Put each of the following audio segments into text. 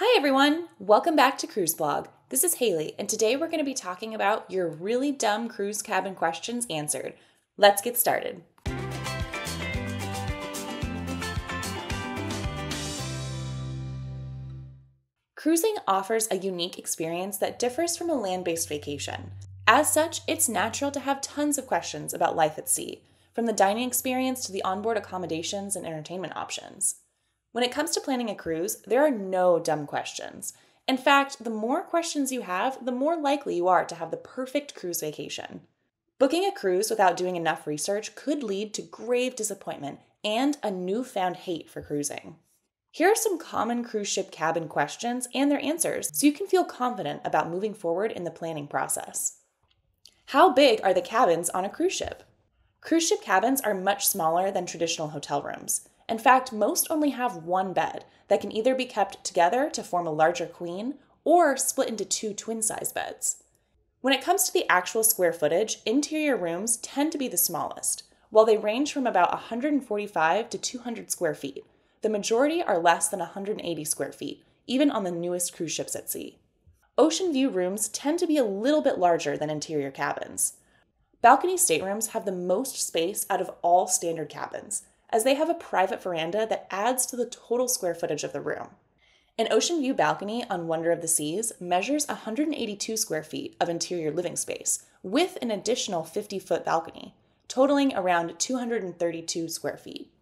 Hi everyone! Welcome back to Cruise Blog. This is Haley, and today we're going to be talking about your really dumb cruise cabin questions answered. Let's get started. Cruising offers a unique experience that differs from a land-based vacation. As such, it's natural to have tons of questions about life at sea, from the dining experience to the onboard accommodations and entertainment options. When it comes to planning a cruise, there are no dumb questions. In fact, the more questions you have, the more likely you are to have the perfect cruise vacation. Booking a cruise without doing enough research could lead to grave disappointment and a newfound hate for cruising. Here are some common cruise ship cabin questions and their answers so you can feel confident about moving forward in the planning process. How big are the cabins on a cruise ship? Cruise ship cabins are much smaller than traditional hotel rooms. In fact, most only have one bed that can either be kept together to form a larger queen or split into two twin-size beds. When it comes to the actual square footage, interior rooms tend to be the smallest, while they range from about 145 to 200 square feet. The majority are less than 180 square feet, even on the newest cruise ships at sea. Ocean view rooms tend to be a little bit larger than interior cabins. Balcony staterooms have the most space out of all standard cabins, as they have a private veranda that adds to the total square footage of the room. An ocean view balcony on Wonder of the Seas measures 182 square feet of interior living space, with an additional 50-foot balcony, totaling around 232 square feet.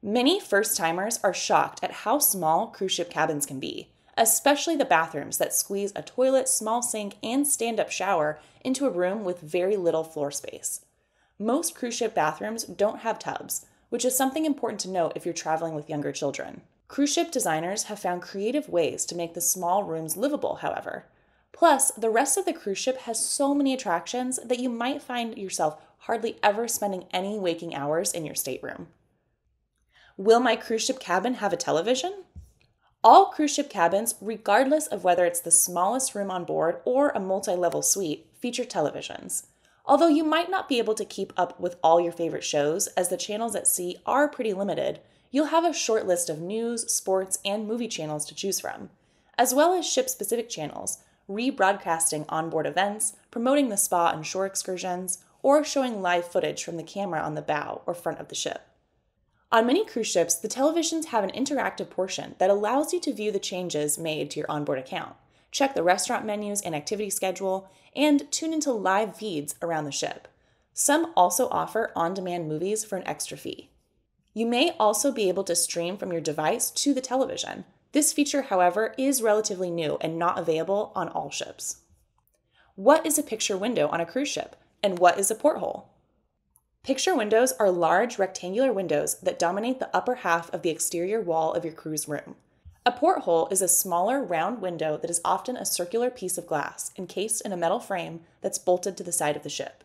Many first-timers are shocked at how small cruise ship cabins can be, especially the bathrooms that squeeze a toilet, small sink, and stand-up shower into a room with very little floor space. Most cruise ship bathrooms don't have tubs, which is something important to note if you're traveling with younger children. Cruise ship designers have found creative ways to make the small rooms livable, however. Plus, the rest of the cruise ship has so many attractions that you might find yourself hardly ever spending any waking hours in your stateroom. Will my cruise ship cabin have a television? All cruise ship cabins, regardless of whether it's the smallest room on board or a multi-level suite, feature televisions. Although you might not be able to keep up with all your favorite shows, as the channels at sea are pretty limited, you'll have a short list of news, sports, and movie channels to choose from, as well as ship-specific channels, rebroadcasting onboard events, promoting the spa and shore excursions, or showing live footage from the camera on the bow or front of the ship. On many cruise ships, the televisions have an interactive portion that allows you to view the changes made to your onboard account, check the restaurant menus and activity schedule, and tune into live feeds around the ship. Some also offer on-demand movies for an extra fee. You may also be able to stream from your device to the television. This feature, however, is relatively new and not available on all ships. What is a picture window on a cruise ship, and what is a porthole? Picture windows are large rectangular windows that dominate the upper half of the exterior wall of your cruise room. A porthole is a smaller, round window that is often a circular piece of glass encased in a metal frame that's bolted to the side of the ship.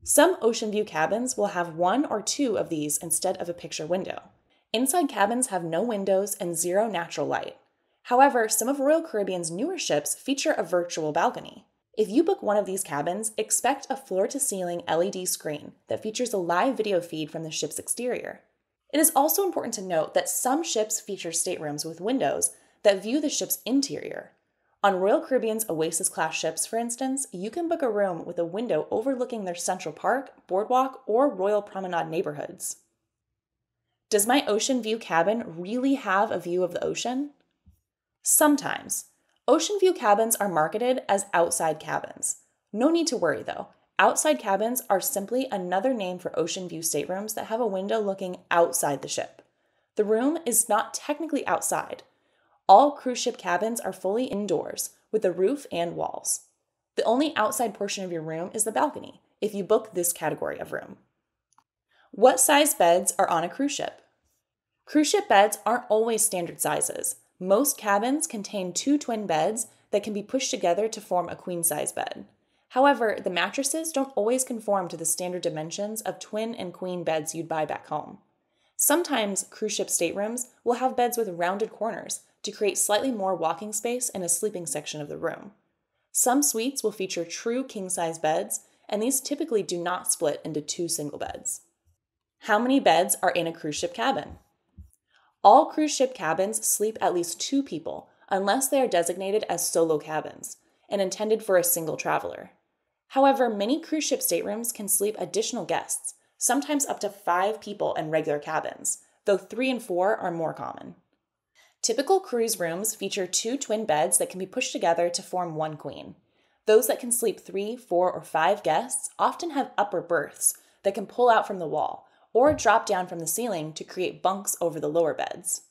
Some ocean view cabins will have one or two of these instead of a picture window. Inside cabins have no windows and zero natural light. However, some of Royal Caribbean's newer ships feature a virtual balcony. If you book one of these cabins, expect a floor-to-ceiling LED screen that features a live video feed from the ship's exterior. It is also important to note that some ships feature staterooms with windows that view the ship's interior. On Royal Caribbean's Oasis-class ships, for instance, you can book a room with a window overlooking their Central Park, Boardwalk, or Royal Promenade neighborhoods. Does my ocean view cabin really have a view of the ocean? Sometimes. Ocean view cabins are marketed as outside cabins. No need to worry, though. Outside cabins are simply another name for ocean view staterooms that have a window looking outside the ship. The room is not technically outside. All cruise ship cabins are fully indoors, with a roof and walls. The only outside portion of your room is the balcony, if you book this category of room. What size beds are on a cruise ship? Cruise ship beds aren't always standard sizes. Most cabins contain two twin beds that can be pushed together to form a queen-size bed. However, the mattresses don't always conform to the standard dimensions of twin and queen beds you'd buy back home. Sometimes cruise ship staterooms will have beds with rounded corners to create slightly more walking space in a sleeping section of the room. Some suites will feature true king-size beds, and these typically do not split into two single beds. How many beds are in a cruise ship cabin? All cruise ship cabins sleep at least 2 people, unless they are designated as solo cabins and intended for a single traveler. However, many cruise ship staterooms can sleep additional guests, sometimes up to 5 people in regular cabins, though 3 and 4 are more common. Typical cruise rooms feature 2 twin beds that can be pushed together to form one queen. Those that can sleep 3, 4, or 5 guests often have upper berths that can pull out from the wall or drop down from the ceiling to create bunks over the lower beds.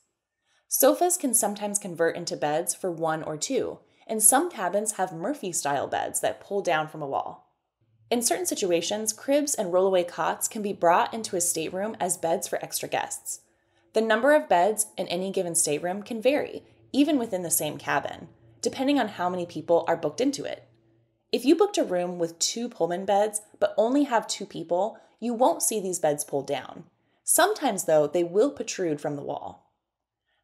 Sofas can sometimes convert into beds for 1 or 2, and some cabins have Murphy-style beds that pull down from a wall. In certain situations, cribs and rollaway cots can be brought into a stateroom as beds for extra guests. The number of beds in any given stateroom can vary, even within the same cabin, depending on how many people are booked into it. If you booked a room with 2 Pullman beds but only have 2 people, you won't see these beds pulled down. Sometimes, though, they will protrude from the wall.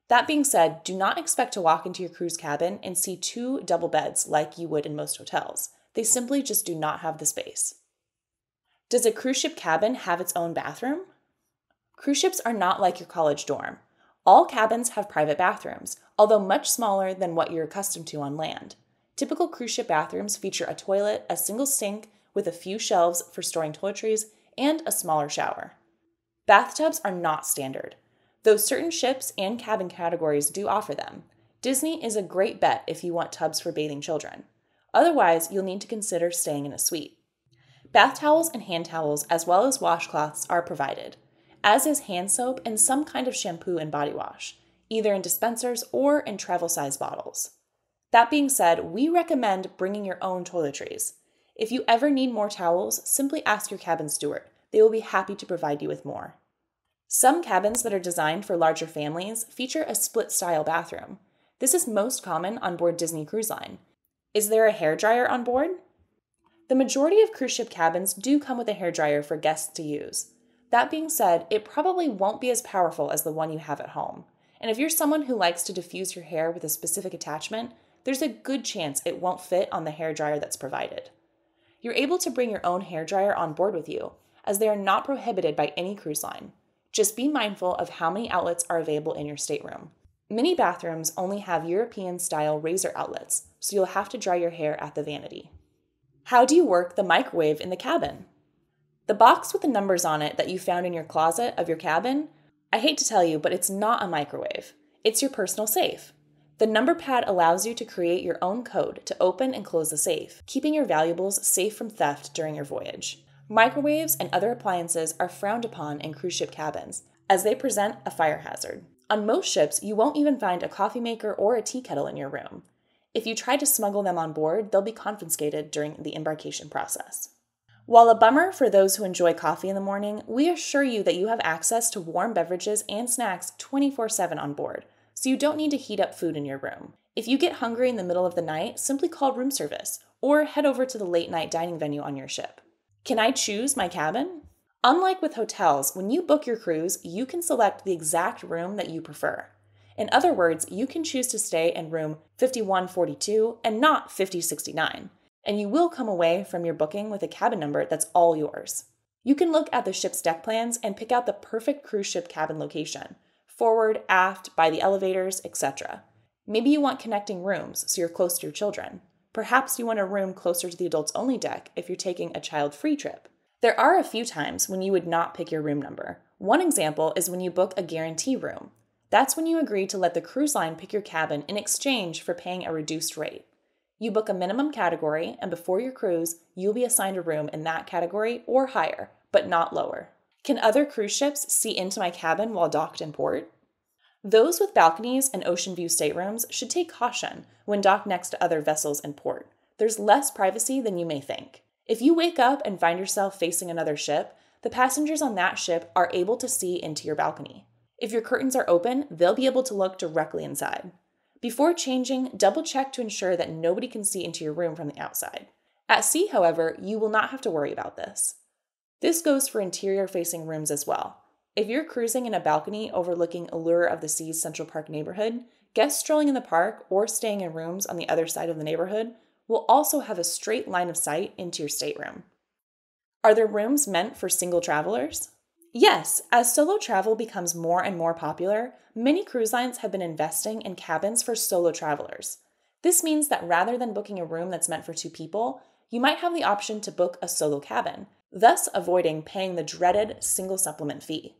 That being said, do not expect to walk into your cruise cabin and see 2 double beds like you would in most hotels. They simply just do not have the space. Does a cruise ship cabin have its own bathroom? Cruise ships are not like your college dorm. All cabins have private bathrooms, although much smaller than what you're accustomed to on land. Typical cruise ship bathrooms feature a toilet, a single sink with a few shelves for storing toiletries, and a smaller shower. Bathtubs are not standard, though certain ships and cabin categories do offer them. Disney is a great bet if you want tubs for bathing children. Otherwise, you'll need to consider staying in a suite. Bath towels and hand towels, as well as washcloths, are provided, as is hand soap and some kind of shampoo and body wash, either in dispensers or in travel-size bottles. That being said, we recommend bringing your own toiletries. If you ever need more towels, simply ask your cabin steward. They will be happy to provide you with more. Some cabins that are designed for larger families feature a split-style bathroom. This is most common on board Disney Cruise Line. Is there a hairdryer on board? The majority of cruise ship cabins do come with a hairdryer for guests to use. That being said, it probably won't be as powerful as the one you have at home. And if you're someone who likes to diffuse your hair with a specific attachment, there's a good chance it won't fit on the hairdryer that's provided. You're able to bring your own hairdryer on board with you, as they are not prohibited by any cruise line. Just be mindful of how many outlets are available in your stateroom. Many bathrooms only have European-style razor outlets, so you'll have to dry your hair at the vanity. How do you work the microwave in the cabin? The box with the numbers on it that you found in your closet of your cabin, I hate to tell you, but it's not a microwave. It's your personal safe. The number pad allows you to create your own code to open and close the safe, keeping your valuables safe from theft during your voyage. Microwaves and other appliances are frowned upon in cruise ship cabins, as they present a fire hazard. On most ships, you won't even find a coffee maker or a tea kettle in your room. If you try to smuggle them on board, they'll be confiscated during the embarkation process. While a bummer for those who enjoy coffee in the morning, we assure you that you have access to warm beverages and snacks 24/7 on board, so you don't need to heat up food in your room. If you get hungry in the middle of the night, simply call room service or head over to the late-night dining venue on your ship. Can I choose my cabin? Unlike with hotels, when you book your cruise, you can select the exact room that you prefer. In other words, you can choose to stay in room 5142 and not 5069, and you will come away from your booking with a cabin number that's all yours. You can look at the ship's deck plans and pick out the perfect cruise ship cabin location: forward, aft, by the elevators, etc. Maybe you want connecting rooms so you're close to your children. Perhaps you want a room closer to the adults-only deck if you're taking a child-free trip. There are a few times when you would not pick your room number. One example is when you book a guarantee room. That's when you agree to let the cruise line pick your cabin in exchange for paying a reduced rate. You book a minimum category, and before your cruise, you'll be assigned a room in that category or higher, but not lower. Can other cruise ships see into my cabin while docked in port? Those with balconies and ocean view staterooms should take caution when docked next to other vessels in port. There's less privacy than you may think. If you wake up and find yourself facing another ship, the passengers on that ship are able to see into your balcony. If your curtains are open, they'll be able to look directly inside. Before changing, double-check to ensure that nobody can see into your room from the outside. At sea, however, you will not have to worry about this. This goes for interior-facing rooms as well. If you're cruising in a balcony overlooking Allure of the Seas Central Park neighborhood, guests strolling in the park or staying in rooms on the other side of the neighborhood will also have a straight line of sight into your stateroom. Are there rooms meant for single travelers? Yes, as solo travel becomes more and more popular, many cruise lines have been investing in cabins for solo travelers. This means that rather than booking a room that's meant for two people, you might have the option to book a solo cabin, thus avoiding paying the dreaded single supplement fee.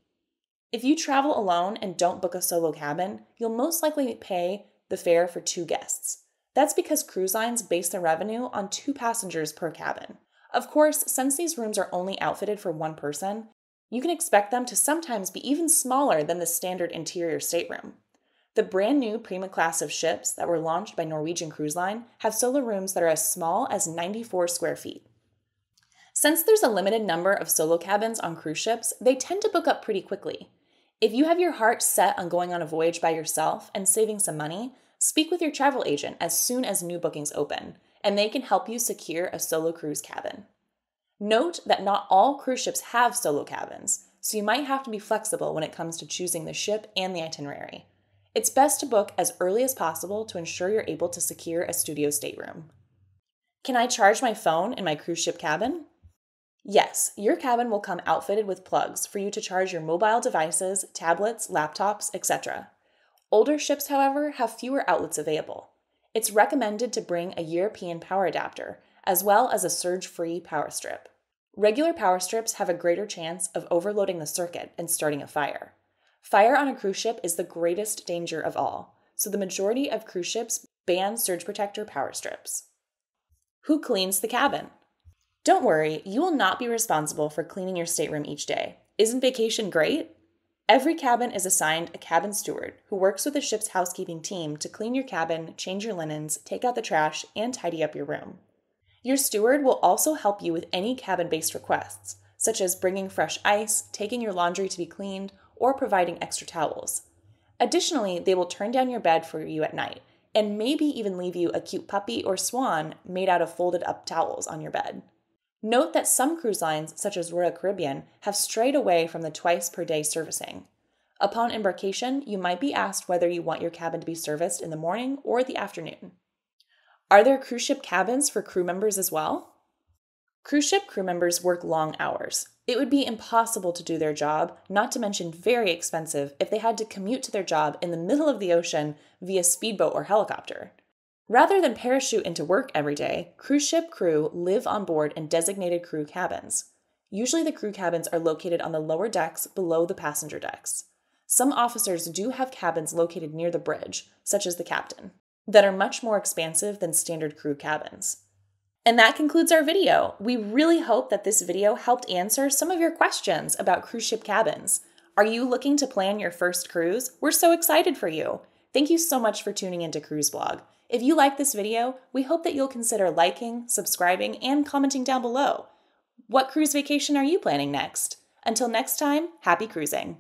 If you travel alone and don't book a solo cabin, you'll most likely pay the fare for two guests. That's because cruise lines base their revenue on 2 passengers per cabin. Of course, since these rooms are only outfitted for one person, you can expect them to sometimes be even smaller than the standard interior stateroom. The brand new Prima class of ships that were launched by Norwegian Cruise Line have solo rooms that are as small as 94 square feet. Since there's a limited number of solo cabins on cruise ships, they tend to book up pretty quickly. If you have your heart set on going on a voyage by yourself and saving some money, speak with your travel agent as soon as new bookings open, and they can help you secure a solo cruise cabin. Note that not all cruise ships have solo cabins, so you might have to be flexible when it comes to choosing the ship and the itinerary. It's best to book as early as possible to ensure you're able to secure a studio stateroom. Can I charge my phone in my cruise ship cabin? Yes, your cabin will come outfitted with plugs for you to charge your mobile devices, tablets, laptops, etc. Older ships, however, have fewer outlets available. It's recommended to bring a European power adapter, as well as a surge-free power strip. Regular power strips have a greater chance of overloading the circuit and starting a fire. Fire on a cruise ship is the greatest danger of all, so the majority of cruise ships ban surge protector power strips. Who cleans the cabin? Don't worry, you will not be responsible for cleaning your stateroom each day. Isn't vacation great? Every cabin is assigned a cabin steward who works with the ship's housekeeping team to clean your cabin, change your linens, take out the trash, and tidy up your room. Your steward will also help you with any cabin-based requests, such as bringing fresh ice, taking your laundry to be cleaned, or providing extra towels. Additionally, they will turn down your bed for you at night, and maybe even leave you a cute puppy or swan made out of folded-up towels on your bed. Note that some cruise lines, such as Royal Caribbean, have strayed away from the twice-per-day servicing. Upon embarkation, you might be asked whether you want your cabin to be serviced in the morning or the afternoon. Are there cruise ship cabins for crew members as well? Cruise ship crew members work long hours. It would be impossible to do their job, not to mention very expensive, if they had to commute to their job in the middle of the ocean via speedboat or helicopter. Rather than parachute into work every day, cruise ship crew live on board in designated crew cabins. Usually the crew cabins are located on the lower decks below the passenger decks. Some officers do have cabins located near the bridge, such as the captain, that are much more expansive than standard crew cabins. And that concludes our video. We really hope that this video helped answer some of your questions about cruise ship cabins. Are you looking to plan your first cruise? We're so excited for you. Thank you so much for tuning into Cruise Blog. If you like this video, we hope that you'll consider liking, subscribing, and commenting down below. What cruise vacation are you planning next? Until next time, happy cruising!